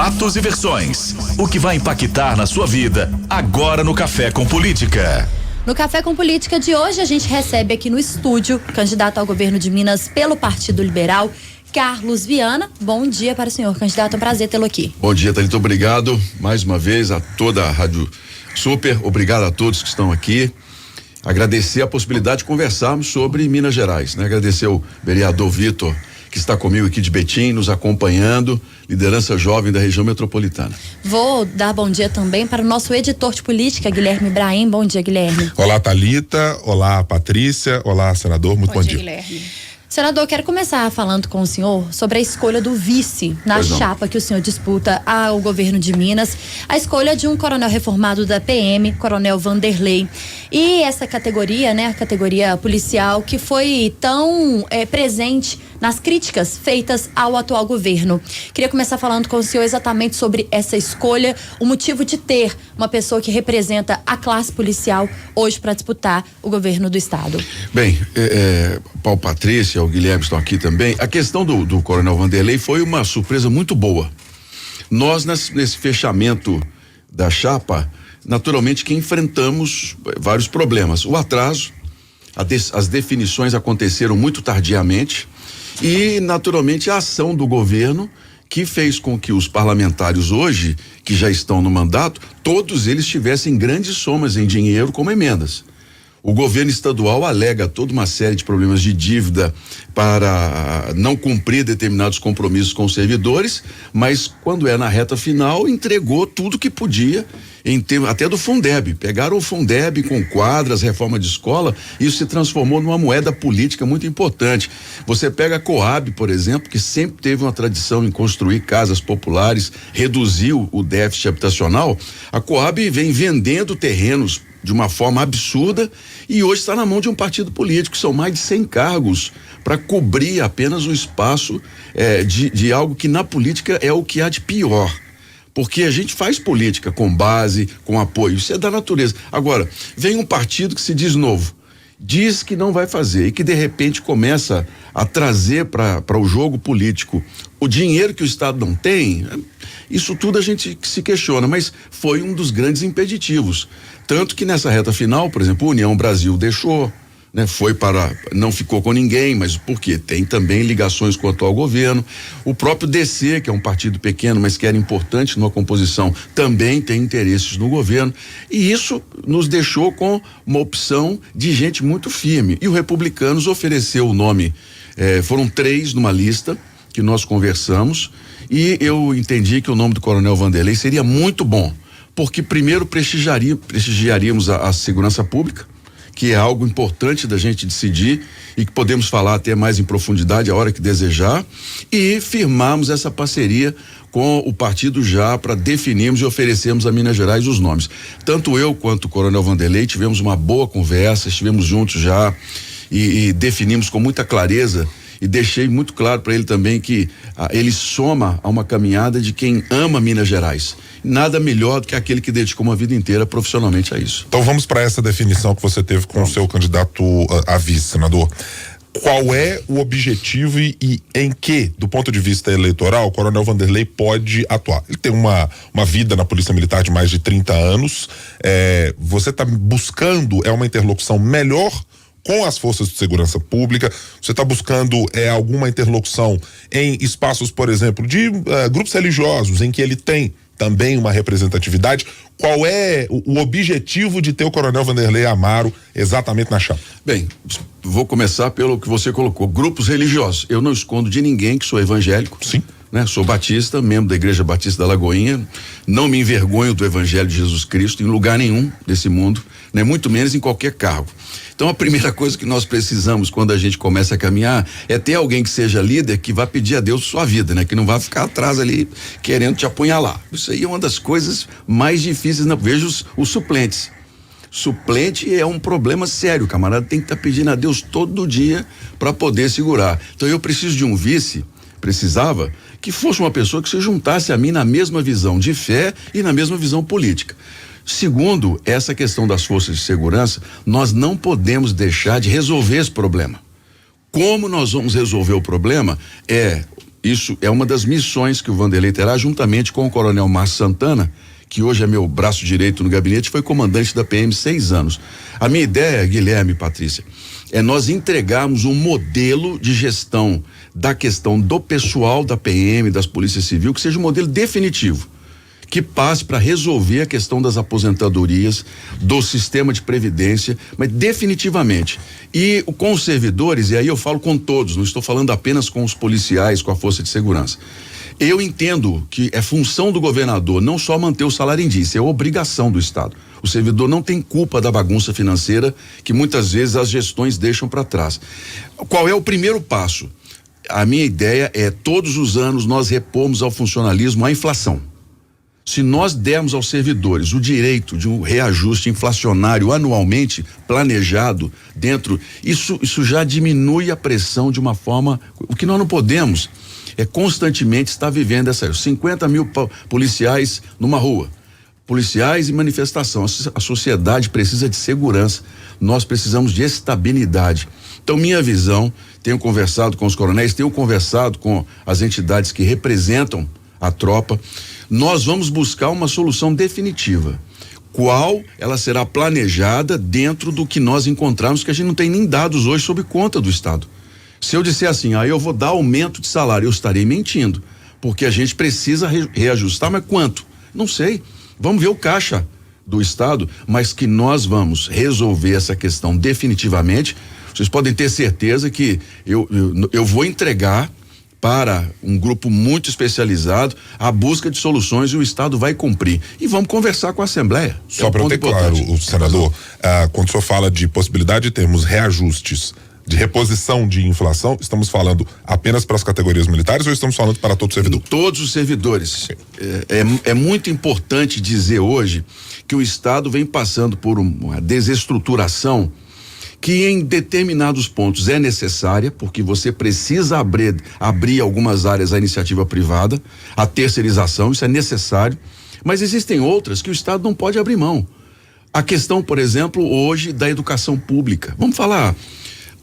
Fatos e versões. O que vai impactar na sua vida agora no Café com Política. No Café com Política de hoje, a gente recebe aqui no estúdio, candidato ao governo de Minas pelo Partido Liberal, Carlos Viana. Bom dia para o senhor, candidato. É um prazer tê-lo aqui. Bom dia, Thalita. Obrigado mais uma vez a toda a Rádio Super. Obrigado a todos que estão aqui. Agradecer a possibilidade de conversarmos sobre Minas Gerais, né? Agradecer ao vereador Vitor, que está comigo aqui de Betim, nos acompanhando, liderança jovem da região metropolitana. Vou dar bom dia também para o nosso editor de política, Guilherme Ibrahim. Bom dia, Guilherme. Olá, Thalita. Olá, Patrícia. Olá, senador. Muito bom dia. Guilherme. Senador, quero começar falando com o senhor sobre a escolha do vice na chapa que o senhor disputa ao governo de Minas, a escolha de um coronel reformado da PM, Coronel Vanderlei. E essa categoria, né, a categoria policial que foi tão presente nas críticas feitas ao atual governo. Queria começar falando com o senhor exatamente sobre essa escolha, o motivo de ter uma pessoa que representa a classe policial hoje para disputar o governo do estado. Bem, Paulo, Patrícia, o Guilherme estão aqui também. A questão do Coronel Vanderlei foi uma surpresa muito boa. Nós, nesse fechamento da chapa, naturalmente que enfrentamos vários problemas. O atraso, as definições aconteceram muito tardiamente e, naturalmente, a ação do governo que fez com que os parlamentares hoje, que já estão no mandato, todos eles tivessem grandes somas em dinheiro como emendas. O governo estadual alega toda uma série de problemas de dívida para não cumprir determinados compromissos com os servidores, mas quando é na reta final, entregou tudo que podia, até do Fundeb. Pegaram o Fundeb com quadras, reforma de escola, isso se transformou numa moeda política muito importante. Você pega a Coab, por exemplo, que sempre teve uma tradição em construir casas populares, reduziu o déficit habitacional. A Coab vem vendendo terrenos de uma forma absurda e hoje está na mão de um partido político. São mais de 100 cargos para cobrir apenas o espaço de algo que na política é o que há de pior. Porque a gente faz política com base, com apoio, isso é da natureza. Agora, vem um partido que se diz novo, diz que não vai fazer e que de repente começa a trazer para o jogo político o dinheiro que o Estado não tem. Isso tudo a gente se questiona, mas foi um dos grandes impeditivos. Tanto que nessa reta final, por exemplo, a União Brasil deixou, né? Não ficou com ninguém, mas por quê? Tem também ligações com o atual governo. O próprio DC, que é um partido pequeno, mas que era importante numa composição, também tem interesses no governo. E isso nos deixou com uma opção de gente muito firme. E o Republicanos ofereceu o nome, foram 3 numa lista que nós conversamos, e eu entendi que o nome do Coronel Vanderlei seria muito bom, porque primeiro prestigiaríamos a segurança pública, que é algo importante da gente decidir e que podemos falar até mais em profundidade a hora que desejar, e firmarmos essa parceria com o partido já para definirmos e oferecermos a Minas Gerais os nomes. Tanto eu quanto o Coronel Vanderlei tivemos uma boa conversa, estivemos juntos já e definimos com muita clareza. E deixei muito claro para ele também que ele soma a uma caminhada de quem ama Minas Gerais. Nada melhor do que aquele que dedicou uma vida inteira profissionalmente a isso. Então vamos para essa definição que você teve com o seu candidato a vice, senador. Qual é o objetivo e em que, do ponto de vista eleitoral, o Coronel Vanderlei pode atuar? Ele tem uma vida na Polícia Militar de mais de 30 anos. Você está buscando uma interlocução melhor com as forças de segurança pública? Você está buscando alguma interlocução em espaços, por exemplo, de grupos religiosos, em que ele tem também uma representatividade? Qual é o objetivo de ter o Coronel Vanderlei Amaro exatamente na chapa? Bem, vou começar pelo que você colocou, grupos religiosos. Eu não escondo de ninguém que sou evangélico. Sim. Né? Sou batista, membro da Igreja Batista da Lagoinha, não me envergonho do Evangelho de Jesus Cristo em lugar nenhum desse mundo, né? Muito menos em qualquer cargo. Então a primeira coisa que nós precisamos quando a gente começa a caminhar é ter alguém que seja líder, que vá pedir a Deus sua vida, né? Que não vá ficar atrás ali querendo te apunhalar. Isso aí é uma das coisas mais difíceis, não vejo os suplentes. Suplente é um problema sério, o camarada tem que estar pedindo a Deus todo dia para poder segurar. Então eu preciso de um vice, precisava que fosse uma pessoa que se juntasse a mim na mesma visão de fé e na mesma visão política. Segundo, essa questão das forças de segurança, nós não podemos deixar de resolver esse problema. Como nós vamos resolver o problema isso é uma das missões que o Vanderlei terá, juntamente com o Coronel Márcio Santana, que hoje é meu braço direito no gabinete, foi comandante da PM 6 anos. A minha ideia, Guilherme e Patrícia, é nós entregarmos um modelo de gestão da questão do pessoal da PM, das polícias civil, que seja um modelo definitivo, que passe para resolver a questão das aposentadorias, do sistema de previdência, mas definitivamente. E com os servidores, e aí eu falo com todos, não estou falando apenas com os policiais, com a força de segurança. Eu entendo que é função do governador não só manter o salário em dia, isso é obrigação do Estado. O servidor não tem culpa da bagunça financeira que muitas vezes as gestões deixam para trás. Qual é o primeiro passo? A minha ideia é todos os anos nós repomos ao funcionalismo a inflação. Se nós dermos aos servidores o direito de um reajuste inflacionário anualmente planejado dentro, isso já diminui a pressão de uma forma. O que nós não podemos é constantemente estar vivendo essa 50 mil policiais numa rua, policiais e manifestação. A sociedade precisa de segurança, nós precisamos de estabilidade. Então, minha visão, tenho conversado com os coronéis, tenho conversado com as entidades que representam a tropa. Nós vamos buscar uma solução definitiva. Qual ela será planejada dentro do que nós encontramos, que a gente não tem nem dados hoje sobre conta do Estado. Se eu disser assim, eu vou dar aumento de salário, eu estarei mentindo, porque a gente precisa reajustar, mas quanto? Não sei. Vamos ver o caixa do Estado, mas que nós vamos resolver essa questão definitivamente. Vocês podem ter certeza que eu vou entregar para um grupo muito especializado a busca de soluções e o Estado vai cumprir. E vamos conversar com a Assembleia. Só para eu ter claro, o senador, quando o senhor fala de possibilidade de termos reajustes de reposição de inflação, estamos falando apenas para as categorias militares ou estamos falando para todo servidor? Todos os servidores. É muito importante dizer hoje que o Estado vem passando por uma desestruturação que em determinados pontos é necessária, porque você precisa abrir algumas áreas à iniciativa privada, a terceirização, isso é necessário, mas existem outras que o Estado não pode abrir mão. A questão, por exemplo, hoje da educação pública. Vamos falar,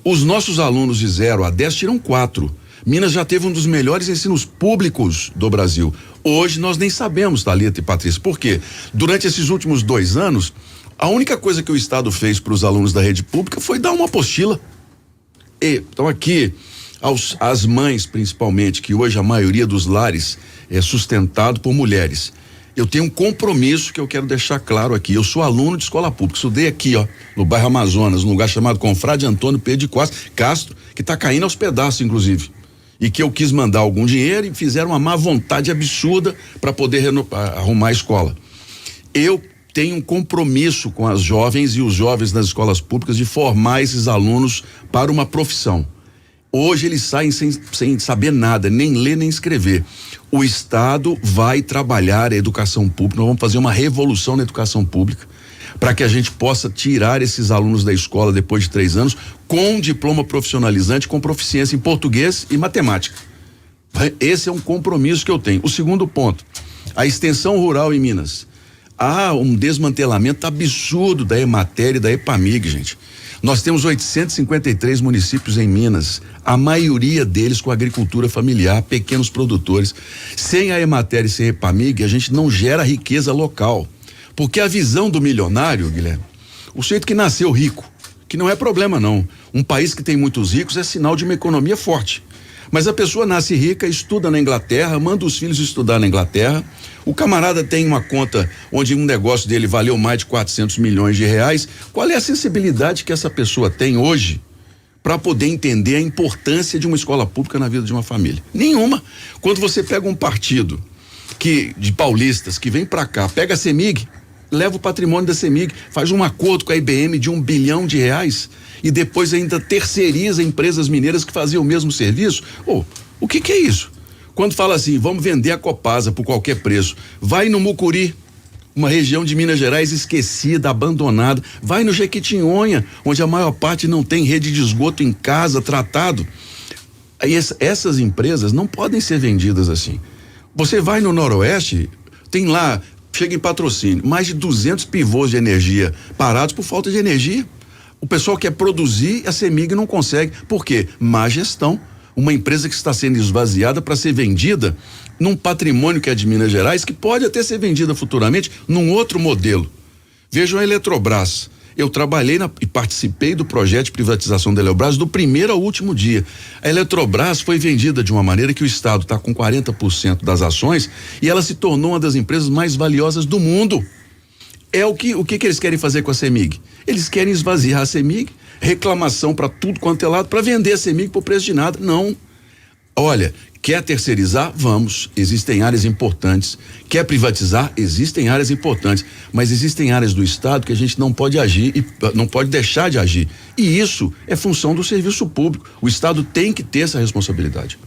os nossos alunos de 0 a 10 tiram 4. Minas já teve um dos melhores ensinos públicos do Brasil. Hoje nós nem sabemos, Thalita e Patrícia, por quê? Durante esses últimos 2 anos, a única coisa que o Estado fez para os alunos da rede pública foi dar uma apostila. Então aqui, as mães principalmente, que hoje a maioria dos lares é sustentado por mulheres. Eu tenho um compromisso que eu quero deixar claro aqui. Eu sou aluno de escola pública, estudei aqui, no bairro Amazonas, num lugar chamado Confrade Antônio Pedro de Castro, que está caindo aos pedaços, inclusive. E que eu quis mandar algum dinheiro e fizeram uma má vontade absurda para poder arrumar a escola. Eu tenho um compromisso com as jovens e os jovens das escolas públicas de formar esses alunos para uma profissão. Hoje eles saem sem saber nada, nem ler nem escrever. O Estado vai trabalhar a educação pública, nós vamos fazer uma revolução na educação pública para que a gente possa tirar esses alunos da escola depois de 3 anos com um diploma profissionalizante, com proficiência em português e matemática. Esse é um compromisso que eu tenho. O segundo ponto, a extensão rural em Minas. Há um desmantelamento absurdo da Emater e da Epamig, gente. Nós temos 853 municípios em Minas, a maioria deles com agricultura familiar, pequenos produtores. Sem a Emater e sem a Epamig, a gente não gera riqueza local. Porque a visão do milionário, Guilherme, o sujeito que nasceu rico, que não é problema não. Um país que tem muitos ricos é sinal de uma economia forte. Mas a pessoa nasce rica, estuda na Inglaterra, manda os filhos estudar na Inglaterra. O camarada tem uma conta onde um negócio dele valeu mais de 400 milhões de reais. Qual é a sensibilidade que essa pessoa tem hoje para poder entender a importância de uma escola pública na vida de uma família? Nenhuma. Quando você pega um partido de paulistas que vem para cá, pega a CEMIG, leva o patrimônio da CEMIG, faz um acordo com a IBM de R$1 bilhão e depois ainda terceiriza empresas mineiras que faziam o mesmo serviço. O que é isso? Quando fala assim, vamos vender a Copasa por qualquer preço, vai no Mucuri, uma região de Minas Gerais esquecida, abandonada, vai no Jequitinhonha, onde a maior parte não tem rede de esgoto em casa, tratado. Aí essas empresas não podem ser vendidas assim. Você vai no Noroeste, tem lá, chega em Patrocínio, mais de 200 pivôs de energia parados por falta de energia. O pessoal quer produzir, a CEMIG não consegue. Por quê? Má gestão. Uma empresa que está sendo esvaziada para ser vendida num patrimônio que é de Minas Gerais, que pode até ser vendida futuramente num outro modelo. Vejam a Eletrobras. Eu trabalhei e participei do projeto de privatização da Eletrobras do primeiro ao último dia. A Eletrobras foi vendida de uma maneira que o Estado está com 40% das ações e ela se tornou uma das empresas mais valiosas do mundo. É o que eles querem fazer com a CEMIG? Eles querem esvaziar a CEMIG, reclamação para tudo quanto é lado, para vender a CEMIG por preço de nada. Não. Olha, quer terceirizar? Vamos. Existem áreas importantes. Quer privatizar? Existem áreas importantes. Mas existem áreas do Estado que a gente não pode agir e não pode deixar de agir. E isso é função do serviço público. O Estado tem que ter essa responsabilidade.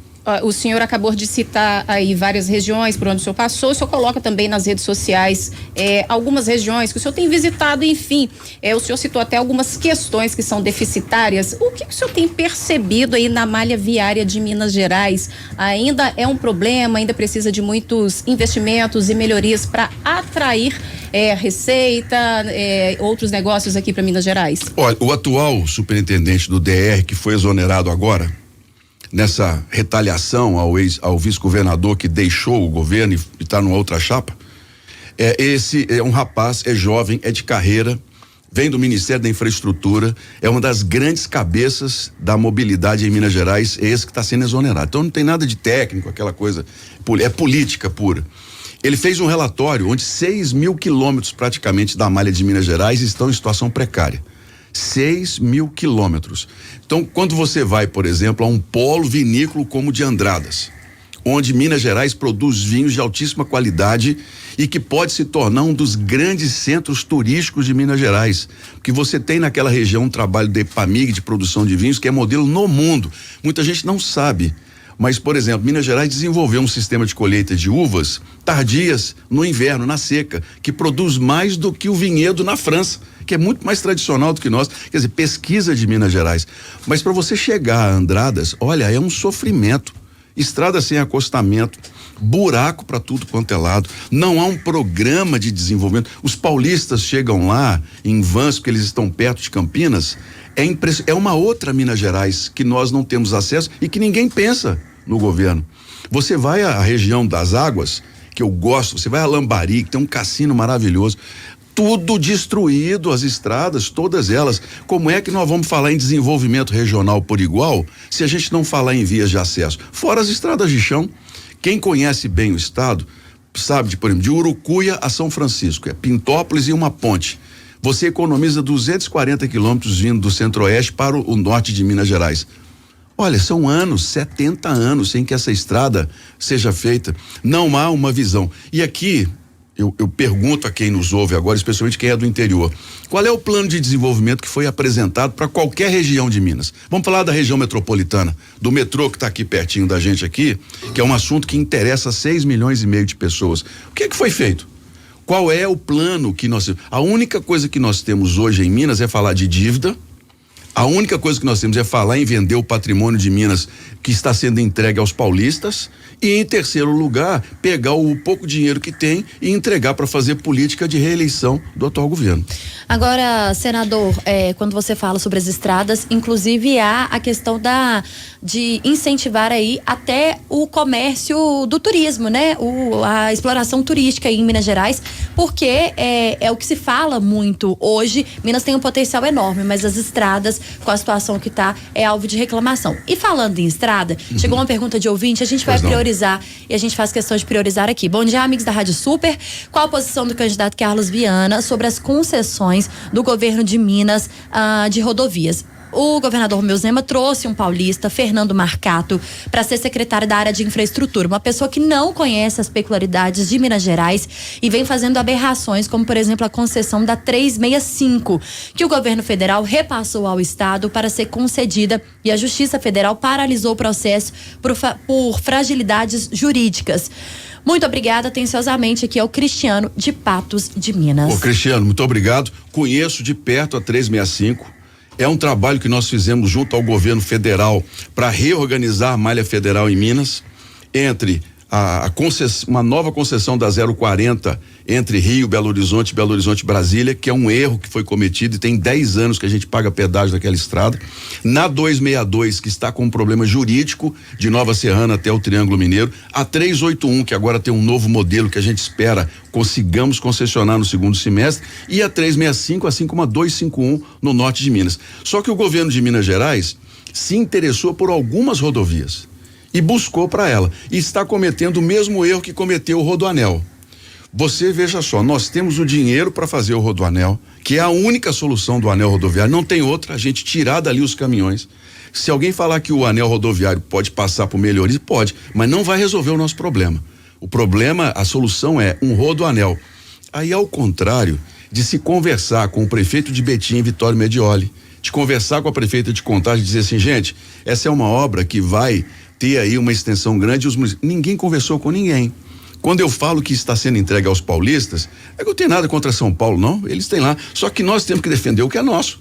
O senhor acabou de citar aí várias regiões por onde o senhor passou, o senhor coloca também nas redes sociais algumas regiões que o senhor tem visitado, enfim, o senhor citou até algumas questões que são deficitárias. O que o senhor tem percebido aí na malha viária de Minas Gerais? Ainda é um problema, ainda precisa de muitos investimentos e melhorias para atrair receita, outros negócios aqui para Minas Gerais? Olha, o atual superintendente do DR, que foi exonerado agora, nessa retaliação ao vice-governador que deixou o governo e está numa outra chapa, esse é um rapaz, é jovem, é de carreira, vem do Ministério da Infraestrutura, é uma das grandes cabeças da mobilidade em Minas Gerais, é esse que está sendo exonerado. Então não tem nada de técnico, aquela coisa, é política pura. Ele fez um relatório onde 6.000 quilômetros praticamente da malha de Minas Gerais estão em situação precária. 6.000 quilômetros. Então, quando você vai, por exemplo, a um polo vinícola como o de Andradas, onde Minas Gerais produz vinhos de altíssima qualidade e que pode se tornar um dos grandes centros turísticos de Minas Gerais, porque você tem naquela região um trabalho de EPAMIG, de produção de vinhos, que é modelo no mundo. Muita gente não sabe. Mas, por exemplo, Minas Gerais desenvolveu um sistema de colheita de uvas tardias no inverno, na seca, que produz mais do que o vinhedo na França, que é muito mais tradicional do que nós. Quer dizer, pesquisa de Minas Gerais. Mas para você chegar a Andradas, olha, é um sofrimento. Estrada sem acostamento, buraco para tudo quanto é lado, não há um programa de desenvolvimento. Os paulistas chegam lá em vans porque eles estão perto de Campinas. É uma outra Minas Gerais que nós não temos acesso e que ninguém pensa no governo. Você vai à região das águas, que eu gosto, você vai a Lambari, que tem um cassino maravilhoso, tudo destruído, as estradas, todas elas. Como é que nós vamos falar em desenvolvimento regional por igual se a gente não falar em vias de acesso? Fora as estradas de chão. Quem conhece bem o estado sabe, por exemplo, de Urucuia a São Francisco, é Pintópolis e uma ponte. Você economiza 240 quilômetros vindo do centro-oeste para o norte de Minas Gerais. Olha, são 70 anos sem que essa estrada seja feita. Não há uma visão. E aqui, eu pergunto a quem nos ouve agora, especialmente quem é do interior, qual é o plano de desenvolvimento que foi apresentado para qualquer região de Minas? Vamos falar da região metropolitana, do metrô que está aqui pertinho da gente aqui, que é um assunto que interessa 6,5 milhões de pessoas. O que foi feito? Qual é o plano que nós temos? A única coisa que nós temos hoje em Minas é falar de dívida. A única coisa que nós temos é falar em vender o patrimônio de Minas que está sendo entregue aos paulistas e, em terceiro lugar, pegar o pouco dinheiro que tem e entregar para fazer política de reeleição do atual governo. Agora, senador, quando você fala sobre as estradas, inclusive há a questão de incentivar aí até o comércio do turismo, né? A exploração turística aí em Minas Gerais, porque é o que se fala muito hoje. Minas tem um potencial enorme, mas as estradas, com a situação que está, é alvo de reclamação. E falando em estrada, chegou uma pergunta de ouvinte, a gente vai priorizar e a gente faz questão de priorizar aqui. Bom dia, amigos da Rádio Super. Qual a posição do candidato Carlos Viana sobre as concessões do governo de Minas de rodovias? O governador Romeu Zema trouxe um paulista, Fernando Marcato, para ser secretário da área de infraestrutura. Uma pessoa que não conhece as peculiaridades de Minas Gerais e vem fazendo aberrações, como, por exemplo, a concessão da 365, que o governo federal repassou ao estado para ser concedida e a Justiça Federal paralisou o processo por fragilidades jurídicas. Muito obrigada, atenciosamente, aqui é o Cristiano de Patos de Minas. Ô, Cristiano, muito obrigado. Conheço de perto a 365. É um trabalho que nós fizemos junto ao governo federal para reorganizar a malha federal em Minas, entre uma nova concessão da 040 entre Rio, Belo Horizonte, Brasília, que é um erro que foi cometido e tem 10 anos que a gente paga pedágio daquela estrada. Na 262, que está com um problema jurídico de Nova Serrana até o Triângulo Mineiro. A 381, que agora tem um novo modelo que a gente espera consigamos concessionar no segundo semestre. E a 365, assim como a 251 no norte de Minas. Só que o governo de Minas Gerais se interessou por algumas rodovias e buscou para ela, e está cometendo o mesmo erro que cometeu o Rodoanel. Você veja só, nós temos o dinheiro para fazer o Rodoanel, que é a única solução do anel rodoviário, não tem outra, a gente tirar dali os caminhões. Se alguém falar que o anel rodoviário pode passar por melhorias, pode, mas não vai resolver o nosso problema. O problema, a solução é um Rodoanel. Aí, ao contrário de se conversar com o prefeito de Betim, Vitório Medioli, de conversar com a prefeita de Contagem e dizer assim, gente, essa é uma obra que vai ter aí uma extensão grande, ninguém conversou com ninguém. Quando eu falo que está sendo entregue aos paulistas, é que eu tenho nada contra São Paulo, não, eles têm lá, só que nós temos que defender o que é nosso.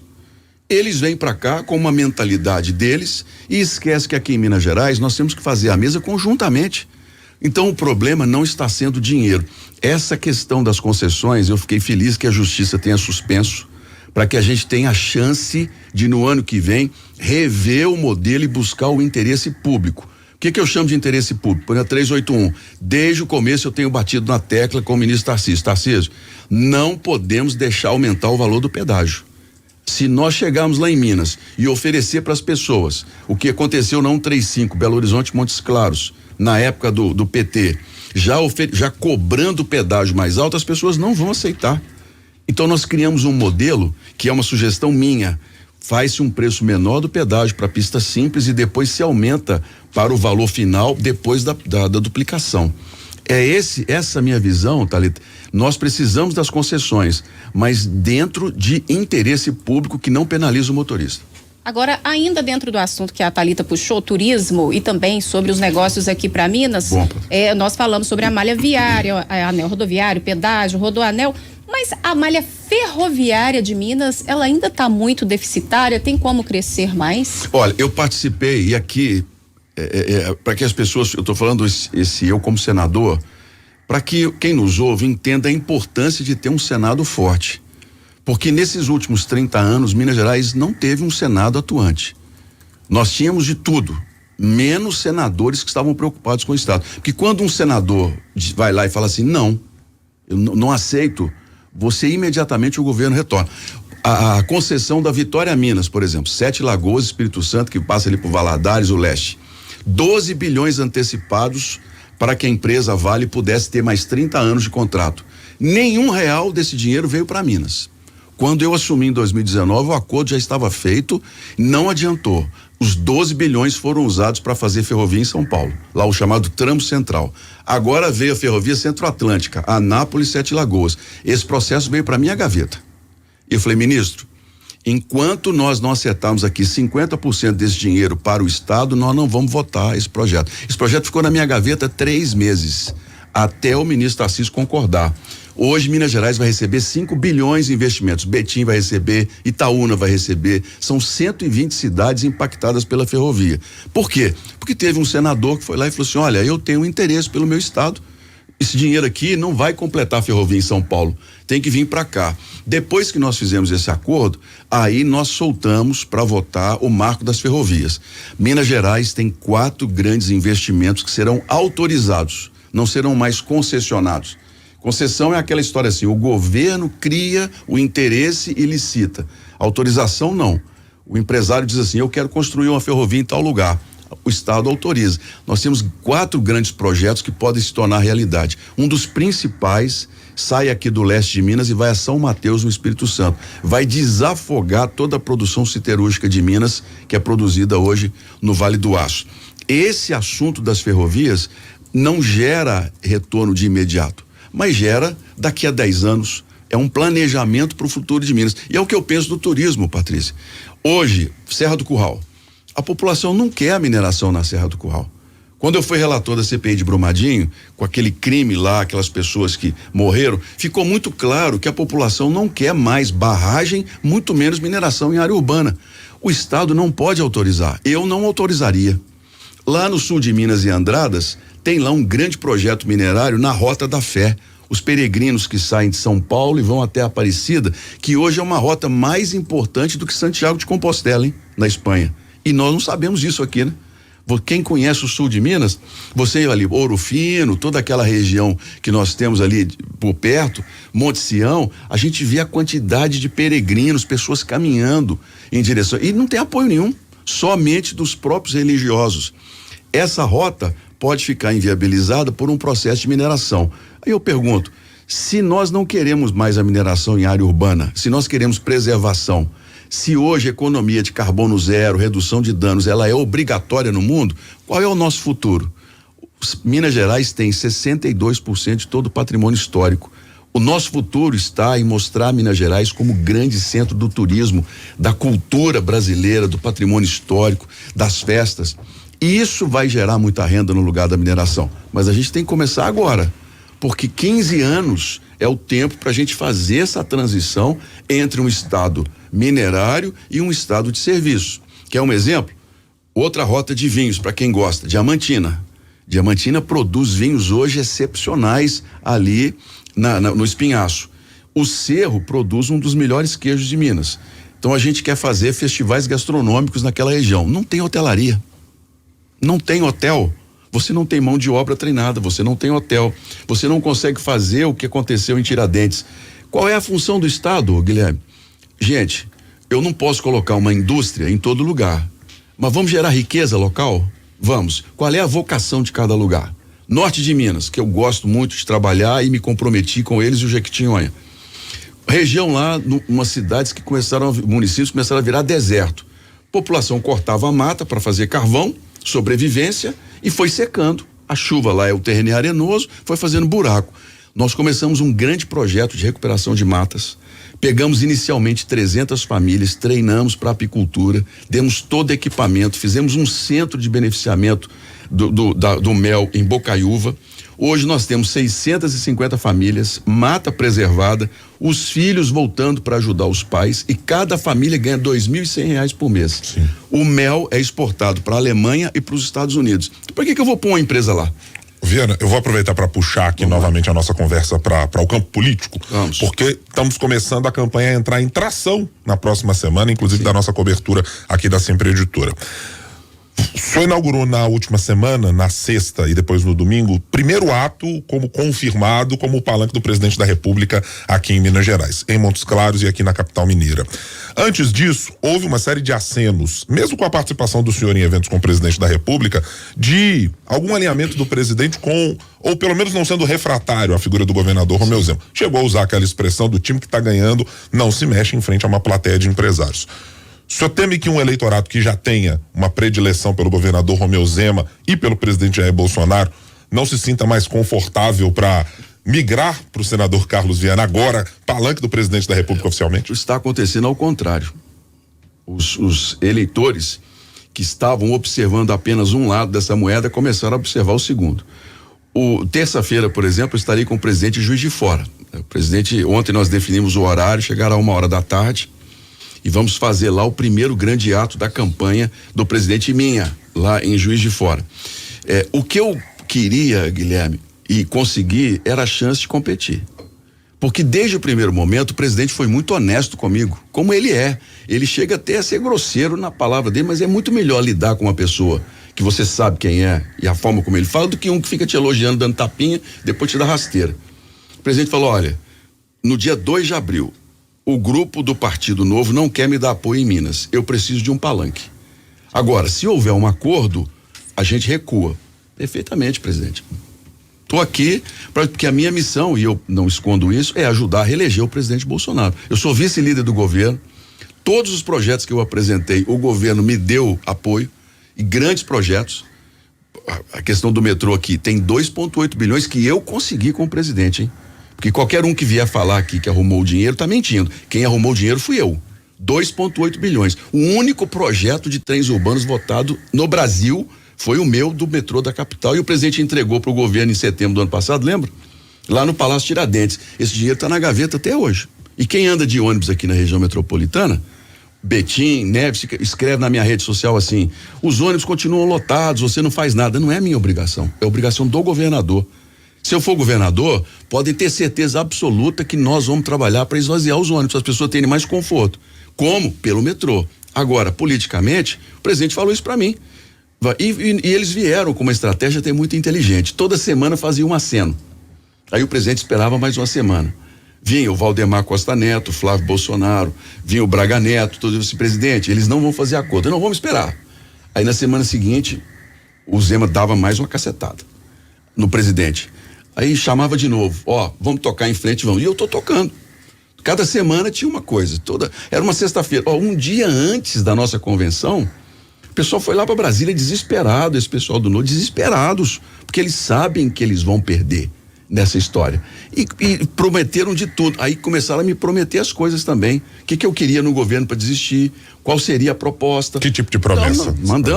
Eles vêm para cá com uma mentalidade deles e esquece que aqui em Minas Gerais nós temos que fazer a mesa conjuntamente. Então o problema não está sendo dinheiro. Essa questão das concessões, eu fiquei feliz que a justiça tenha suspenso, para que a gente tenha a chance de, no ano que vem, rever o modelo e buscar o interesse público. O que eu chamo de interesse público? Por exemplo, 381. Desde o começo eu tenho batido na tecla com o ministro Tarcísio. Tarcísio, não podemos deixar aumentar o valor do pedágio. Se nós chegarmos lá em Minas e oferecer para as pessoas o que aconteceu na 135, Belo Horizonte, Montes Claros, na época do PT, já cobrando o pedágio mais alto, as pessoas não vão aceitar. Então nós criamos um modelo que é uma sugestão minha, faz-se um preço menor do pedágio para pista simples e depois se aumenta para o valor final depois da duplicação. Essa minha visão, Thalita. Nós precisamos das concessões, mas dentro de interesse público que não penaliza o motorista. Agora, ainda dentro do assunto que a Thalita puxou, turismo e também sobre os negócios aqui para Minas, nós falamos sobre a malha viária, anel rodoviário, pedágio, Rodoanel, mas a malha ferroviária de Minas, ela ainda está muito deficitária, tem como crescer mais? Olha, eu participei e aqui, para que as pessoas, eu estou falando eu como senador, para que quem nos ouve entenda a importância de ter um Senado forte. Porque nesses últimos 30 anos, Minas Gerais não teve um Senado atuante. Nós tínhamos de tudo, menos senadores que estavam preocupados com o Estado. Porque quando um senador vai lá e fala assim, não, eu não aceito, você imediatamente o governo retorna. A concessão da Vitória a Minas, por exemplo, 7 Lagoas, Espírito Santo, que passa ali por Valadares, o leste. 12 bilhões antecipados para que a empresa Vale pudesse ter mais 30 anos de contrato. Nenhum real desse dinheiro veio para Minas. Quando eu assumi em 2019, o acordo já estava feito, não adiantou. Os 12 bilhões foram usados para fazer ferrovia em São Paulo, lá o chamado Tramo Central. Agora veio a ferrovia Centro-Atlântica, Anápolis, 7 Lagoas. Esse processo veio para minha gaveta. E eu falei, ministro, enquanto nós não acertarmos aqui 50% desse dinheiro para o Estado, nós não vamos votar esse projeto. Esse projeto ficou na minha gaveta 3 meses, até o ministro Tarcísio concordar. Hoje Minas Gerais vai receber 5 bilhões em investimentos, Betim vai receber, Itaúna vai receber, são 120 cidades impactadas pela ferrovia. Por quê? Porque teve um senador que foi lá e falou assim, olha, eu tenho interesse pelo meu estado, esse dinheiro aqui não vai completar a ferrovia em São Paulo, tem que vir para cá. Depois que nós fizemos esse acordo, aí nós soltamos para votar o marco das ferrovias. Minas Gerais tem 4 grandes investimentos que serão autorizados, não serão mais concessionados. Concessão é aquela história assim, o governo cria o interesse e licita. Autorização não. O empresário diz assim, eu quero construir uma ferrovia em tal lugar. O Estado autoriza. Nós temos 4 grandes projetos que podem se tornar realidade. Um dos principais sai aqui do leste de Minas e vai a São Mateus, no Espírito Santo. Vai desafogar toda a produção siderúrgica de Minas, que é produzida hoje no Vale do Aço. Esse assunto das ferrovias não gera retorno de imediato, mas gera daqui a 10 anos. É um planejamento para o futuro de Minas. E é o que eu penso do turismo, Patrícia. Hoje, Serra do Curral. A população não quer a mineração na Serra do Curral. Quando eu fui relator da CPI de Brumadinho, com aquele crime lá, aquelas pessoas que morreram, ficou muito claro que a população não quer mais barragem, muito menos mineração em área urbana. O Estado não pode autorizar. Eu não autorizaria. Lá no sul de Minas e Andradas, tem lá um grande projeto minerário na Rota da Fé. Os peregrinos que saem de São Paulo e vão até Aparecida, que hoje é uma rota mais importante do que Santiago de Compostela, hein? Na Espanha. E nós não sabemos disso aqui, né? Quem conhece o sul de Minas, você ali, Ouro Fino, toda aquela região que nós temos ali por perto, Monte Sião, a gente vê a quantidade de peregrinos, pessoas caminhando em direção, e não tem apoio nenhum, somente dos próprios religiosos. Essa rota pode ficar inviabilizada por um processo de mineração. Aí eu pergunto, se nós não queremos mais a mineração em área urbana, se nós queremos preservação, se hoje a economia de carbono zero, redução de danos, ela é obrigatória no mundo, qual é o nosso futuro? Minas Gerais tem 62% de todo o patrimônio histórico. O nosso futuro está em mostrar Minas Gerais como grande centro do turismo, da cultura brasileira, do patrimônio histórico, das festas. E isso vai gerar muita renda no lugar da mineração. Mas a gente tem que começar agora, porque 15 anos é o tempo para a gente fazer essa transição entre um estado minerário e um estado de serviço. Quer um exemplo? Outra rota de vinhos, para quem gosta, Diamantina. Diamantina produz vinhos hoje excepcionais ali no Espinhaço. O Cerro produz um dos melhores queijos de Minas. Então a gente quer fazer festivais gastronômicos naquela região. Não tem hotelaria, não tem hotel. Você não tem mão de obra treinada, você não tem hotel, você não consegue fazer o que aconteceu em Tiradentes. Qual é a função do Estado, Guilherme? Gente, eu não posso colocar uma indústria em todo lugar, mas vamos gerar riqueza local? Vamos. Qual é a vocação de cada lugar? Norte de Minas, que eu gosto muito de trabalhar e me comprometi com eles e o Jequitinhonha. Região lá, umas cidades que municípios começaram a virar deserto. População cortava a mata para fazer carvão, sobrevivência, e foi secando. A chuva lá, o terreno é arenoso, foi fazendo buraco. Nós começamos um grande projeto de recuperação de matas. Pegamos inicialmente 300 famílias, treinamos para apicultura, demos todo equipamento, fizemos um centro de beneficiamento do mel em Bocaiúva. Hoje nós temos 650 famílias, mata preservada, os filhos voltando para ajudar os pais, e cada família ganha R$2.100 por mês. Sim. O mel é exportado para a Alemanha e para os Estados Unidos. Por que eu vou pôr uma empresa lá? Viana, eu vou aproveitar para puxar aqui novamente a nossa conversa para o campo político. Vamos. Porque estamos começando a campanha a entrar em tração na próxima semana, inclusive Sim. da nossa cobertura aqui da Sempre Editora. O senhor inaugurou na última semana, na sexta e depois no domingo, primeiro ato como confirmado como o palanque do presidente da República aqui em Minas Gerais, em Montes Claros e aqui na capital mineira. Antes disso, houve uma série de acenos, mesmo com a participação do senhor em eventos com o presidente da República, de algum alinhamento do presidente com, ou pelo menos não sendo refratário à figura do governador Romeu Zema. Chegou a usar aquela expressão do time que está ganhando não se mexe em frente a uma plateia de empresários. O senhor teme que um eleitorado que já tenha uma predileção pelo governador Romeu Zema e pelo presidente Jair Bolsonaro não se sinta mais confortável para migrar para o senador Carlos Viana, agora palanque do presidente da República oficialmente? Está acontecendo ao contrário. Os eleitores que estavam observando apenas um lado dessa moeda começaram a observar o segundo. Terça-feira, por exemplo, eu estarei com o presidente de Juiz de Fora. O presidente, ontem nós definimos o horário, chegará 13h e vamos fazer lá o primeiro grande ato da campanha do presidente minha, lá em Juiz de Fora. O que eu queria, Guilherme, e consegui, era a chance de competir. Porque desde o primeiro momento o presidente foi muito honesto comigo, como ele é. Ele chega até a ser grosseiro na palavra dele, mas é muito melhor lidar com uma pessoa que você sabe quem é e a forma como ele fala, do que um que fica te elogiando, dando tapinha, depois te dá rasteira. O presidente falou: olha, no dia 2 de abril, o grupo do Partido Novo não quer me dar apoio em Minas. Eu preciso de um palanque. Agora, se houver um acordo, a gente recua. Perfeitamente, presidente. Estou aqui porque a minha missão, e eu não escondo isso, é ajudar a reeleger o presidente Bolsonaro. Eu sou vice-líder do governo. Todos os projetos que eu apresentei, o governo me deu apoio, e grandes projetos. A questão do metrô aqui tem 2,8 bilhões que eu consegui com o presidente, hein? Porque qualquer um que vier falar aqui que arrumou o dinheiro tá mentindo. Quem arrumou o dinheiro fui eu. 2,8 bilhões. O único projeto de trens urbanos votado no Brasil foi o meu, do metrô da capital, e o presidente entregou para o governo em setembro do ano passado, lembra? Lá no Palácio Tiradentes. Esse dinheiro está na gaveta até hoje. E quem anda de ônibus aqui na região metropolitana, Betim Neves escreve na minha rede social assim: os ônibus continuam lotados, você não faz nada. Não é minha obrigação, é obrigação do governador. Se eu for governador, podem ter certeza absoluta que nós vamos trabalhar para esvaziar os ônibus, para as pessoas terem mais conforto. Como? Pelo metrô. Agora, politicamente, o presidente falou isso para mim. E eles vieram com uma estratégia até muito inteligente. Toda semana fazia um aceno. Aí o presidente esperava mais uma semana. Vinha o Valdemar Costa Neto, o Flávio Bolsonaro, vinha o Braga Neto, todo esse presidente, eles não vão fazer acordo, não vamos esperar. Aí na semana seguinte, o Zema dava mais uma cacetada no presidente. Aí chamava de novo, vamos tocar em frente, vamos. E eu tô tocando. Cada semana tinha uma coisa, era uma sexta-feira. Um dia antes da nossa convenção, o pessoal foi lá para Brasília desesperado, esse pessoal do Novo, desesperados, porque eles sabem que eles vão perder nessa história. E prometeram de tudo. Aí começaram a me prometer as coisas também. O que eu queria no governo para desistir? Qual seria a proposta? Que tipo de promessa?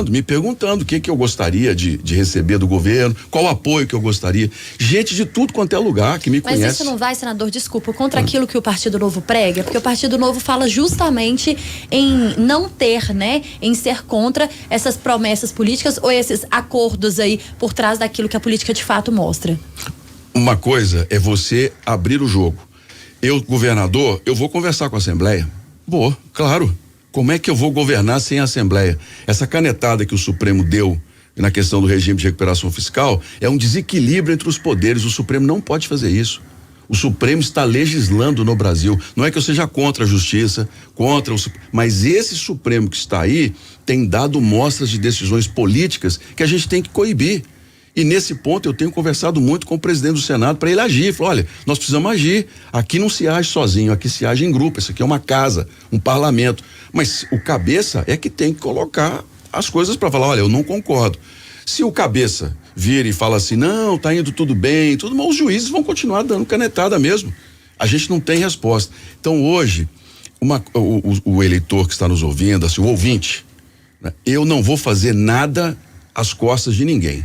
Me perguntando o que eu gostaria de receber do governo, qual apoio que eu gostaria. Gente de tudo quanto é lugar que me conhece. Mas isso não vai, senador, desculpa, contra aquilo que o Partido Novo prega? Porque o Partido Novo fala justamente em não ter, né, em ser contra essas promessas políticas ou esses acordos aí por trás daquilo que a política de fato mostra. Uma coisa é você abrir o jogo. Eu, governador, eu vou conversar com a Assembleia. Vou, claro. Como é que eu vou governar sem a Assembleia? Essa canetada que o Supremo deu na questão do regime de recuperação fiscal é um desequilíbrio entre os poderes. O Supremo não pode fazer isso. O Supremo está legislando no Brasil. Não é que eu seja contra a justiça, mas esse Supremo que está aí tem dado mostras de decisões políticas que a gente tem que coibir. E nesse ponto eu tenho conversado muito com o presidente do Senado para ele agir. Falou: olha, nós precisamos agir. Aqui não se age sozinho, aqui se age em grupo. Isso aqui é uma casa, um parlamento. Mas o cabeça é que tem que colocar as coisas para falar: olha, eu não concordo. Se o cabeça vira e fala assim: não, tá indo tudo bem, tudo, mas os juízes vão continuar dando canetada mesmo. A gente não tem resposta. Então hoje, o eleitor que está nos ouvindo, assim, o ouvinte, né, eu não vou fazer nada às costas de ninguém.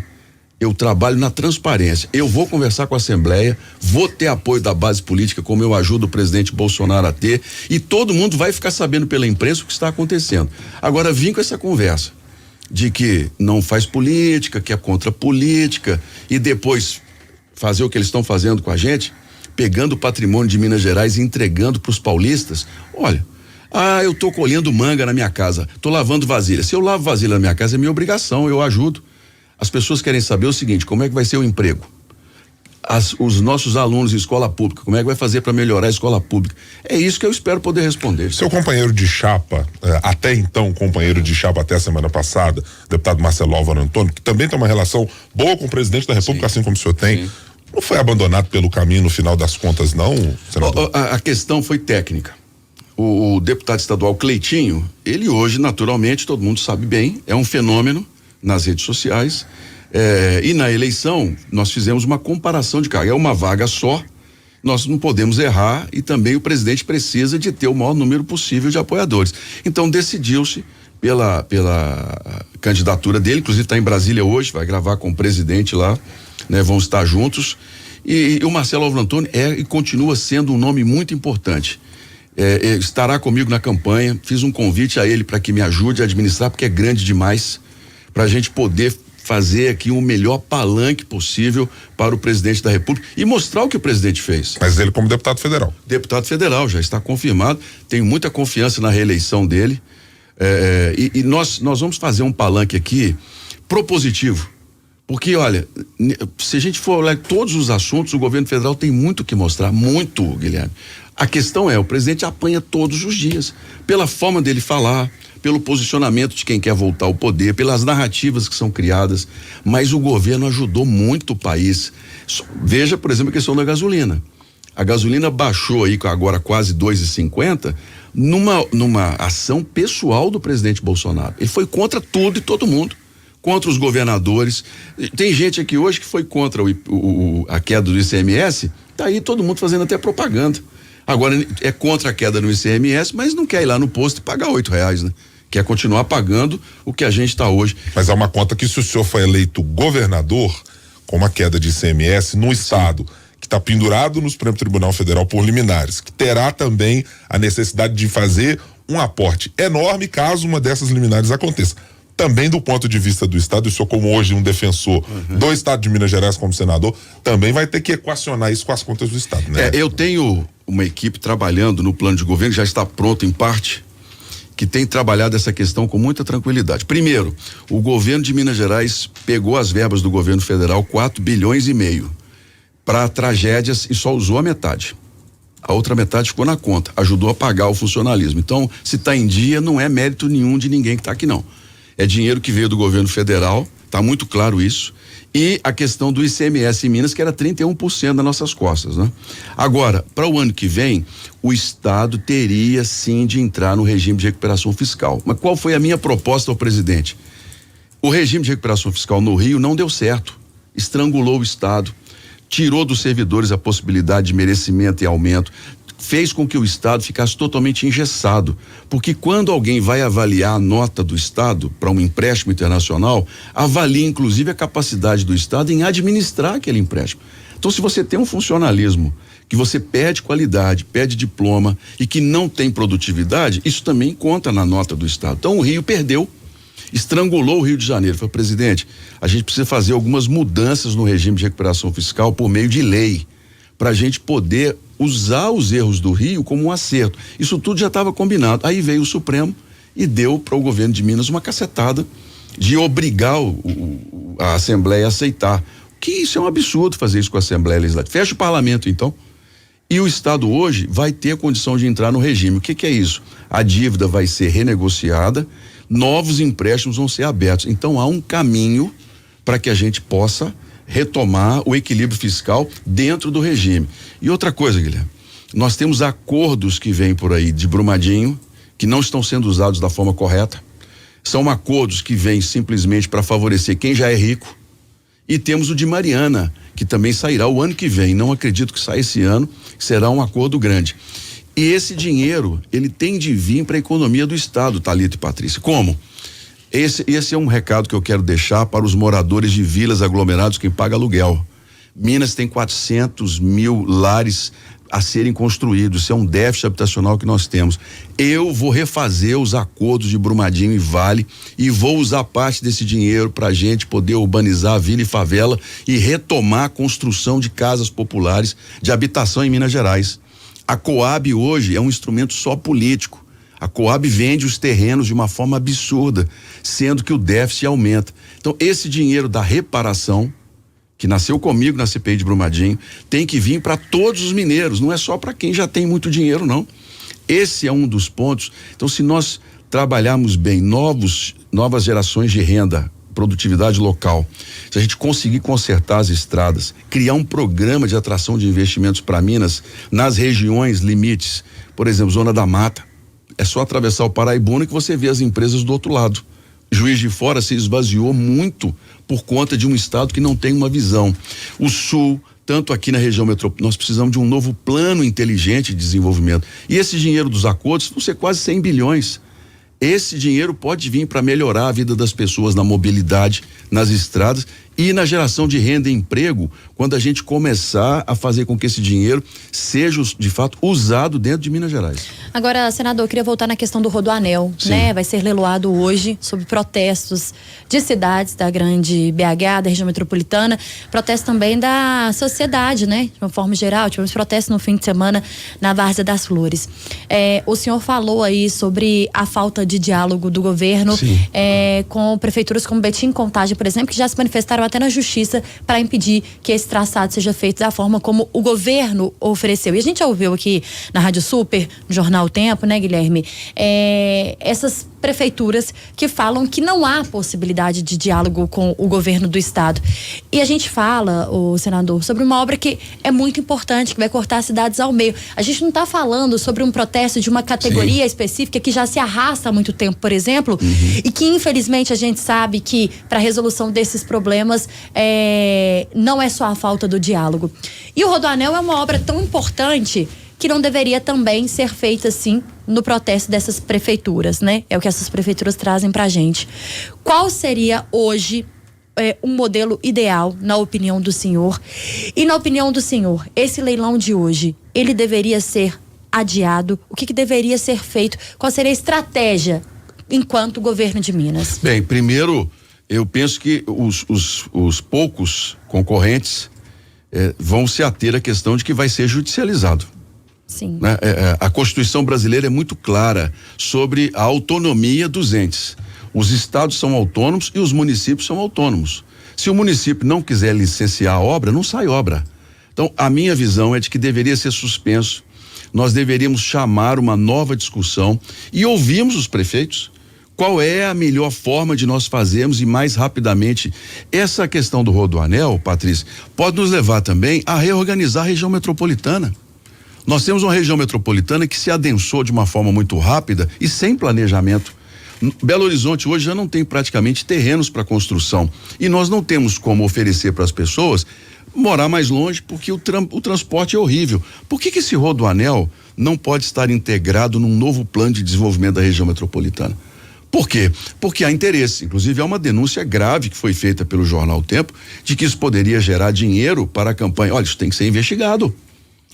Eu trabalho na transparência. Eu vou conversar com a Assembleia, vou ter apoio da base política, como eu ajudo o presidente Bolsonaro a ter, e todo mundo vai ficar sabendo pela imprensa o que está acontecendo. Agora, vim com essa conversa de que não faz política, que é contra política, e depois fazer o que eles estão fazendo com a gente, pegando o patrimônio de Minas Gerais e entregando para os paulistas. Olha, eu tô colhendo manga na minha casa, tô lavando vasilha. Se eu lavo vasilha na minha casa, é minha obrigação, eu ajudo. As pessoas querem saber o seguinte: como é que vai ser o emprego? Os nossos alunos de escola pública, como é que vai fazer para melhorar a escola pública? É isso que eu espero poder responder. Seu companheiro de chapa, até então companheiro de chapa até a semana passada, deputado Marcelo Álvaro Antônio, que também tem uma relação boa com o presidente da República, sim, assim como o senhor tem, sim, não foi abandonado pelo caminho no final das contas, não, senador? A questão foi técnica. O deputado estadual Cleitinho, ele hoje, naturalmente, todo mundo sabe bem, é um fenômeno nas redes sociais, e na eleição nós fizemos uma comparação de cargo. É uma vaga só, nós não podemos errar, e também o presidente precisa de ter o maior número possível de apoiadores. Então decidiu-se pela candidatura dele, inclusive está em Brasília hoje, vai gravar com o presidente lá, né? Vão estar juntos, e o Marcelo Álvaro Antônio e continua sendo um nome muito importante. Estará comigo na campanha, fiz um convite a ele para que me ajude a administrar, porque é grande demais, para a gente poder fazer aqui o melhor palanque possível para o presidente da República e mostrar o que o presidente fez. Mas ele como deputado federal. Deputado federal, já está confirmado, tenho muita confiança na reeleição dele, e nós vamos fazer um palanque aqui propositivo, porque olha, se a gente for olhar todos os assuntos, o governo federal tem muito que mostrar, muito, Guilherme. A questão o presidente apanha todos os dias, pela forma dele falar, pelo posicionamento de quem quer voltar ao poder, pelas narrativas que são criadas, mas o governo ajudou muito o país. Veja, por exemplo, a questão da gasolina. A gasolina baixou aí agora quase 2,50 numa ação pessoal do presidente Bolsonaro. Ele foi contra tudo e todo mundo, contra os governadores. Tem gente aqui hoje que foi contra a queda do ICMS, tá aí todo mundo fazendo até propaganda. Agora é contra a queda no ICMS, mas não quer ir lá no posto e pagar R$8, né? Quer continuar pagando o que a gente está hoje. Mas há uma conta que se o senhor foi eleito governador com uma queda de ICMS no estado, que está pendurado no Supremo Tribunal Federal por liminares, que terá também a necessidade de fazer um aporte enorme caso uma dessas liminares aconteça. Também do ponto de vista do Estado, eu sou como hoje um defensor do Estado de Minas Gerais como senador, também vai ter que equacionar isso com as contas do Estado, né? Eu tenho uma equipe trabalhando no plano de governo, já está pronto em parte, que tem trabalhado essa questão com muita tranquilidade. Primeiro, o governo de Minas Gerais pegou as verbas do governo federal, 4,5 bilhões para tragédias e só usou a metade. A outra metade ficou na conta, ajudou a pagar o funcionalismo. Então, se está em dia, não é mérito nenhum de ninguém que está aqui, não. É dinheiro que veio do governo federal, está muito claro isso. E a questão do ICMS em Minas, que era 31% das nossas costas, né? Agora, para o ano que vem, o Estado teria sim de entrar no regime de recuperação fiscal. Mas qual foi a minha proposta ao presidente? O regime de recuperação fiscal no Rio não deu certo, estrangulou o Estado, tirou dos servidores a possibilidade de merecimento e aumento, fez com que o Estado ficasse totalmente engessado, porque quando alguém vai avaliar a nota do Estado para um empréstimo internacional, avalia inclusive a capacidade do Estado em administrar aquele empréstimo. Então, se você tem um funcionalismo que você pede qualidade, pede diploma e que não tem produtividade, isso também conta na nota do Estado. Então, o Rio perdeu, estrangulou o Rio de Janeiro. Falei, presidente, a gente precisa fazer algumas mudanças no regime de recuperação fiscal por meio de lei, para a gente poder usar os erros do Rio como um acerto. Isso tudo já estava combinado. Aí veio o Supremo e deu para o governo de Minas uma cacetada de obrigar a Assembleia a aceitar. Que isso é um absurdo fazer isso com a Assembleia Legislativa. Fecha o parlamento, então. E o Estado hoje vai ter a condição de entrar no regime. O que é isso? A dívida vai ser renegociada, novos empréstimos vão ser abertos. Então há um caminho para que a gente possa retomar o equilíbrio fiscal dentro do regime. E outra coisa, Guilherme, nós temos acordos que vêm por aí de Brumadinho, que não estão sendo usados da forma correta. São acordos que vêm simplesmente para favorecer quem já é rico. E temos o de Mariana, que também sairá o ano que vem. Não acredito que saia esse ano, será um acordo grande. E esse dinheiro, ele tem de vir para a economia do Estado, Thalita e Patrícia. Como? Esse é um recado que eu quero deixar para os moradores de vilas aglomerados, quem paga aluguel. Minas tem 400 mil lares a serem construídos, isso é um déficit habitacional que nós temos. Eu vou refazer os acordos de Brumadinho e Vale e vou usar parte desse dinheiro para a gente poder urbanizar a vila e favela e retomar a construção de casas populares de habitação em Minas Gerais. A Coab hoje é um instrumento só político. A Coab vende os terrenos de uma forma absurda, sendo que o déficit aumenta. Então, esse dinheiro da reparação, que nasceu comigo na CPI de Brumadinho, tem que vir para todos os mineiros, não é só para quem já tem muito dinheiro, não. Esse é um dos pontos. Então, se nós trabalharmos bem novas gerações de renda, produtividade local, se a gente conseguir consertar as estradas, criar um programa de atração de investimentos para Minas nas regiões limites, por exemplo, Zona da Mata, é só atravessar o Paraibuna que você vê as empresas do outro lado. Juiz de Fora se esvaziou muito por conta de um estado que não tem uma visão. O Sul, tanto aqui na região metropolitana, nós precisamos de um novo plano inteligente de desenvolvimento. E esse dinheiro dos acordos vão ser quase 100 bilhões. Esse dinheiro pode vir para melhorar a vida das pessoas na mobilidade, nas estradas e na geração de renda e emprego, quando a gente começar a fazer com que esse dinheiro seja, de fato, usado dentro de Minas Gerais. Agora, senador, eu queria voltar na questão do Rodoanel, né? Vai ser leiloado hoje sob protestos de cidades da grande BH, da região metropolitana, protestos também da sociedade, né? De uma forma geral, tivemos protestos no fim de semana na Várzea das Flores. O senhor falou aí sobre a falta de diálogo do governo com prefeituras como Betim e Contagem, por exemplo, que já se manifestaram até na justiça para impedir que esse traçado seja feito da forma como o governo ofereceu. E a gente já ouviu aqui na Rádio Super, no Jornal O Tempo, né, Guilherme? Essas prefeituras que falam que não há possibilidade de diálogo com o governo do estado. E a gente fala, o senador, sobre uma obra que é muito importante, que vai cortar cidades ao meio. A gente não está falando sobre um protesto de uma categoria específica que já se arrasta há muito tempo, por exemplo, e que infelizmente a gente sabe que para a resolução desses problemas não é só a falta do diálogo. E o Rodoanel é uma obra tão importante que não deveria também ser feita assim no protesto dessas prefeituras, né? É o que essas prefeituras trazem pra gente. Qual seria hoje um modelo ideal, na opinião do senhor? E na opinião do senhor, esse leilão de hoje, ele deveria ser adiado? O que deveria ser feito? Qual seria a estratégia enquanto governo de Minas? Bem, primeiro, eu penso que os poucos concorrentes vão se ater à questão de que vai ser judicializado. Sim. Né? A Constituição brasileira é muito clara sobre a autonomia dos entes. Os estados são autônomos e os municípios são autônomos. Se o município não quiser licenciar a obra, não sai obra. Então, a minha visão é de que deveria ser suspenso. Nós deveríamos chamar uma nova discussão e ouvirmos os prefeitos. Qual é a melhor forma de nós fazermos e mais rapidamente? Essa questão do Rodoanel, Patrícia, pode nos levar também a reorganizar a região metropolitana. Nós temos uma região metropolitana que se adensou de uma forma muito rápida e sem planejamento. Belo Horizonte hoje já não tem praticamente terrenos para construção e nós não temos como oferecer para as pessoas morar mais longe porque o transporte é horrível. Por que esse Rodoanel não pode estar integrado num novo plano de desenvolvimento da região metropolitana? Por quê? Porque há interesse, inclusive há uma denúncia grave que foi feita pelo jornal O Tempo de que isso poderia gerar dinheiro para a campanha. Olha, isso tem que ser investigado.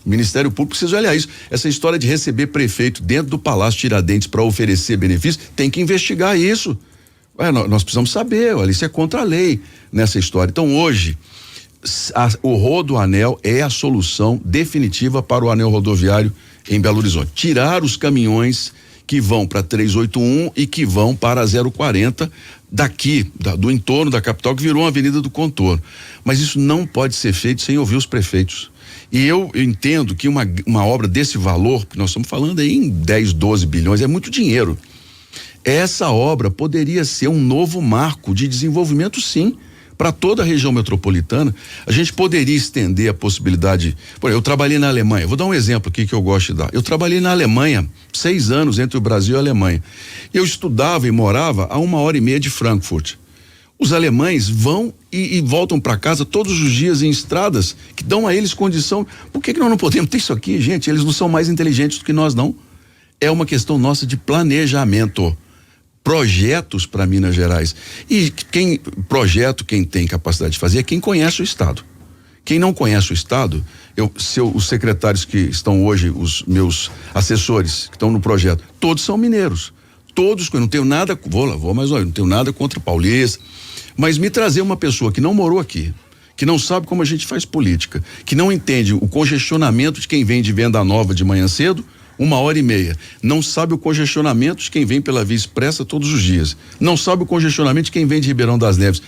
O Ministério Público precisa olhar isso. Essa história de receber prefeito dentro do Palácio Tiradentes para oferecer benefícios, tem que investigar isso. Nós precisamos saber, olha, isso é contra a lei nessa história. Então hoje, o Rodoanel é a solução definitiva para o anel rodoviário em Belo Horizonte. Tirar os caminhões que vão para 381 e que vão para 040 daqui, do entorno da capital, que virou uma avenida do contorno. Mas isso não pode ser feito sem ouvir os prefeitos. E eu entendo que uma obra desse valor, que nós estamos falando aí em 10, 12 bilhões, é muito dinheiro. Essa obra poderia ser um novo marco de desenvolvimento, sim, para toda a região metropolitana. A gente poderia estender a possibilidade. Por exemplo, eu trabalhei na Alemanha, vou dar um exemplo aqui que eu gosto de dar. Eu trabalhei na Alemanha 6 anos entre o Brasil e a Alemanha. Eu estudava e morava a 1h30 de Frankfurt. Os alemães vão e voltam para casa todos os dias em estradas que dão a eles condição. Por que nós não podemos ter isso aqui, gente? Eles não são mais inteligentes do que nós, não. É uma questão nossa de planejamento. Projetos para Minas Gerais. E quem tem capacidade de fazer é quem conhece o estado. Quem não conhece o estado, os secretários que estão hoje, os meus assessores que estão no projeto, todos são mineiros. Todos, eu não tenho nada, não tenho nada contra Paulista, mas me trazer uma pessoa que não morou aqui, que não sabe como a gente faz política, que não entende o congestionamento de quem vem de Venda Nova de manhã cedo, 1h30, não sabe o congestionamento de quem vem pela Via Expressa todos os dias, não sabe o congestionamento de quem vem de Ribeirão das Neves.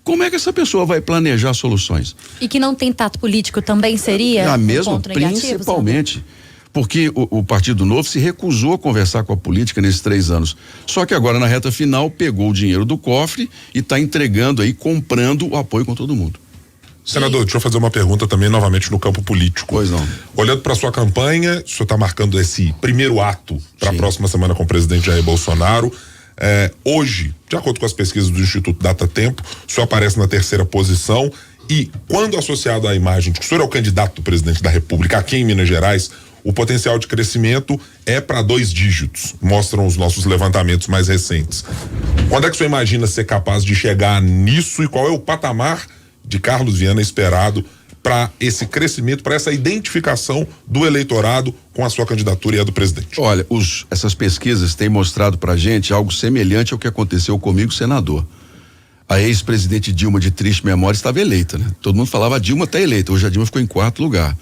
Como é que essa pessoa vai planejar soluções? E que não tem tato político também seria mesmo, principalmente, porque o Partido Novo se recusou a conversar com a política nesses 3 anos. Só que agora na reta final pegou o dinheiro do cofre e está entregando aí, comprando o apoio com todo mundo. Senador, deixa eu fazer uma pergunta também novamente no campo político. Pois não. Olhando para sua campanha, o senhor está marcando esse primeiro ato para a próxima semana com o presidente Jair Bolsonaro. Hoje, de acordo com as pesquisas do Instituto Data Tempo, o senhor aparece na 3ª posição e, quando associado à imagem de que o senhor é o candidato do presidente da República aqui em Minas Gerais, o potencial de crescimento é para 2 dígitos, mostram os nossos levantamentos mais recentes. Quando é que o senhor imagina ser capaz de chegar nisso e qual é o patamar de Carlos Viana esperado para esse crescimento, para essa identificação do eleitorado com a sua candidatura e a do presidente? Olha, essas pesquisas têm mostrado pra gente algo semelhante ao que aconteceu comigo, senador. A ex-presidente Dilma, de triste memória, estava eleita, né? Todo mundo falava, a Dilma está eleita, hoje a Dilma ficou em 4º lugar.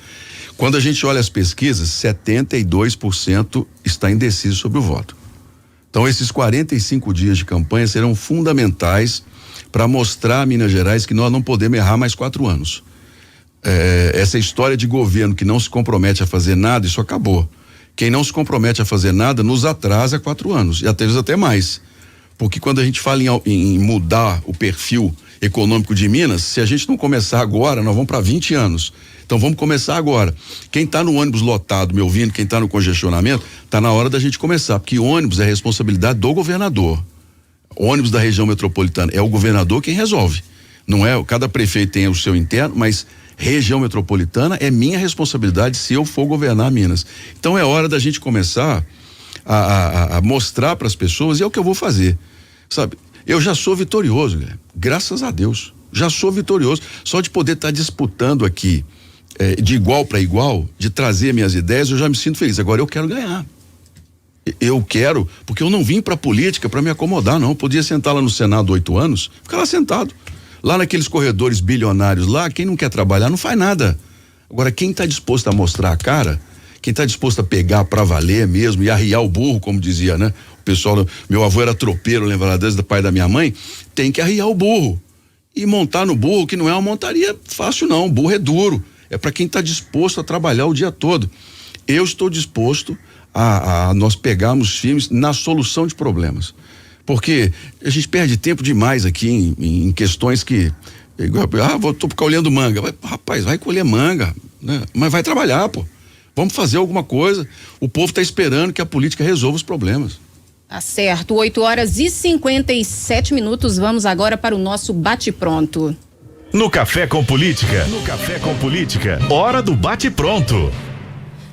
Quando a gente olha as pesquisas, 72% está indeciso sobre o voto. Então, esses 45 dias de campanha serão fundamentais para mostrar a Minas Gerais que nós não podemos errar mais 4 anos. Essa história de governo que não se compromete a fazer nada, isso acabou. Quem não se compromete a fazer nada nos atrasa 4 anos, e às vezes até mais. Porque quando a gente fala em mudar o perfil econômico de Minas, se a gente não começar agora, nós vamos para 20 anos. Então vamos começar agora. Quem está no ônibus lotado me ouvindo, quem está no congestionamento, está na hora da gente começar, porque ônibus é responsabilidade do governador. Ônibus da região metropolitana, é o governador quem resolve. Não é, cada prefeito tem o seu interno, mas região metropolitana é minha responsabilidade se eu for governar Minas. Então é hora da gente começar a mostrar para as pessoas, e é o que eu vou fazer, sabe? Eu já sou vitorioso, graças a Deus, já sou vitorioso, só de poder estar disputando aqui de igual para igual, de trazer minhas ideias, eu já me sinto feliz. Agora eu quero ganhar. Eu quero, porque eu não vim pra política pra me acomodar, não. Eu podia sentar lá no Senado 8 anos, ficar lá sentado. Lá naqueles corredores bilionários lá, quem não quer trabalhar não faz nada. Agora, quem tá disposto a mostrar a cara, quem tá disposto a pegar pra valer mesmo e arriar o burro, como dizia, né? O pessoal, meu avô era tropeiro, lembra desde o pai da minha mãe, tem que arriar o burro. E montar no burro, que não é uma montaria fácil não, o burro é duro. É pra quem tá disposto a trabalhar o dia todo. Eu estou disposto a nós pegarmos firmes na solução de problemas. Porque a gente perde tempo demais aqui em questões que, tô ficar olhando manga. Rapaz, vai colher manga, né? Mas vai trabalhar, pô. Vamos fazer alguma coisa. O povo está esperando que a política resolva os problemas. Tá certo, 8h57. Vamos agora para o nosso bate-pronto. No Café com Política. Hora do bate-pronto.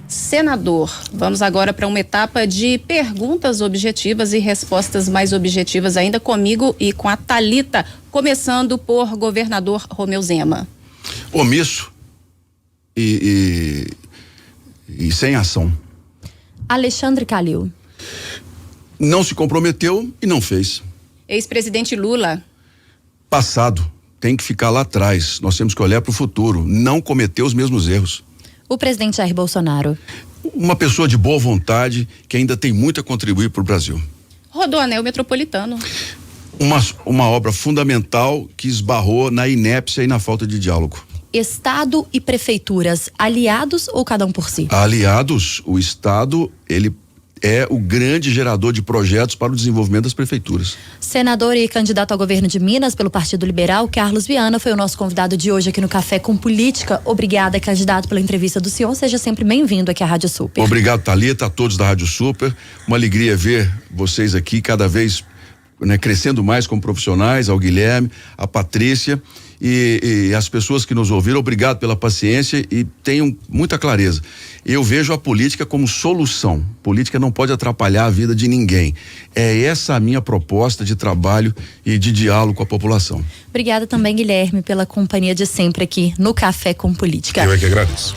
Senador, vamos agora para uma etapa de perguntas objetivas e respostas mais objetivas ainda comigo e com a Thalita, começando por governador Romeu Zema. Omisso e sem ação. Alexandre Calil. Não se comprometeu e não fez. Ex-presidente Lula. Passado, tem que ficar lá atrás. Nós temos que olhar para o futuro, não cometer os mesmos erros. O presidente Jair Bolsonaro. Uma pessoa de boa vontade que ainda tem muito a contribuir para o Brasil. Rodoanel Metropolitano. Uma obra fundamental que esbarrou na inépcia e na falta de diálogo. Estado e prefeituras, aliados ou cada um por si? Aliados, o Estado, ele é o grande gerador de projetos para o desenvolvimento das prefeituras. Senador e candidato ao governo de Minas pelo Partido Liberal, Carlos Viana, foi o nosso convidado de hoje aqui no Café com Política. Obrigada, candidato, pela entrevista do senhor. Seja sempre bem-vindo aqui à Rádio Super. Obrigado, Thalita, a todos da Rádio Super. Uma alegria ver vocês aqui cada vez, né, crescendo mais como profissionais, ao Guilherme, a Patrícia e as pessoas que nos ouviram. Obrigado pela paciência e tenham muita clareza. Eu vejo a política como solução. Política não pode atrapalhar a vida de ninguém. É essa a minha proposta de trabalho e de diálogo com a população. Obrigada também, Guilherme, pela companhia de sempre aqui no Café com Política. Eu é que agradeço.